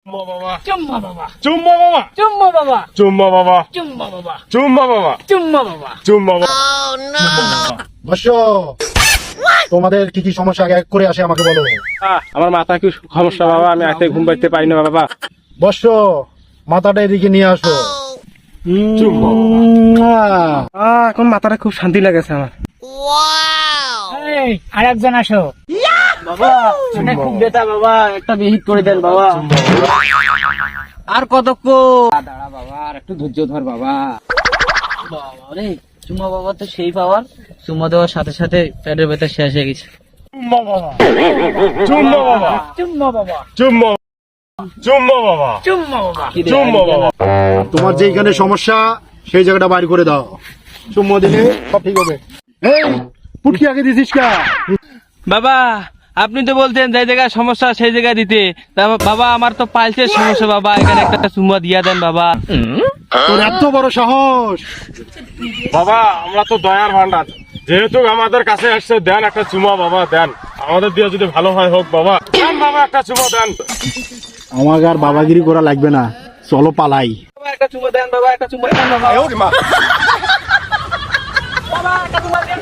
বাবা চুম্মা বাবা চুম্মা বাবা চুম্মা বাবা চুম্মা বাবা চুম্মা বাবা চুম্মা বাবা চুম্মা বাবা চুম্মা বাবা বর্ষ তোমাদের কি কি সমস্যা আগে এক করে আসে আমাকে বলো। আমার মাথা কি সমস্যা বাবা, আমি রাতে ঘুম পাইতে পারি না বাবা। বর্ষ মাথাটা এদিকে নিয়ে আসো। এখন মাথাটা খুব শান্তি লাগেছে আমার। এই আরেকজন আসো বাবা, শুনে খুব ব্যথা বাবা, একটা বিহিত করে দেন বাবা। আর কতক্ষণ দাঁড়া বাবা, আর একটু ধৈর্য ধর বাবা। বাবা রে, চুম্মা বাবা তো সেই পাওয়ার, চুম্মা দেওয়ার সাথে সাথে পেটের ব্যথা শেষ হয়ে গেছে। চুম্মা বাবা চুম্মা বাবা চুম্মা বাবা চুম্মা চুম্মা বাবা চুম্মা বাবা চুম্মা বাবা। তোমার যেখানে সমস্যা সেই জায়গাটা বাইর করে দাও, চুম্মা দিলে সব ঠিক হবে। এই পুটকি আগে দিছিস কা? বাবা আপনি তো বলছেন যে জায়গায় সমস্যা সেই জায়গায় দিতে। তা বাবা আমার তো পাইলসের সমস্যা বাবা, এখানে একটা চুম্মা দিয়া দেন বাবা। তোর এত বড় সাহস! বাবা আমরা তো দয়ার ভান্ডার, যেহেতু আমাদের কাছে আসছে, দেন একটা চুমা বাবা, দেন আমাদের দিয়ে যদি ভালো হয় হোক বাবা, দেন বাবা একটা চুমা দেন। আমাকে আর বাবাগিরি করা লাগবে না, চলো পালাই। বাবা একটা চুম্মা দেন বাবা, একটা চুম্মা দেন বাবা। বাবা, একটা চুম্মা দেন।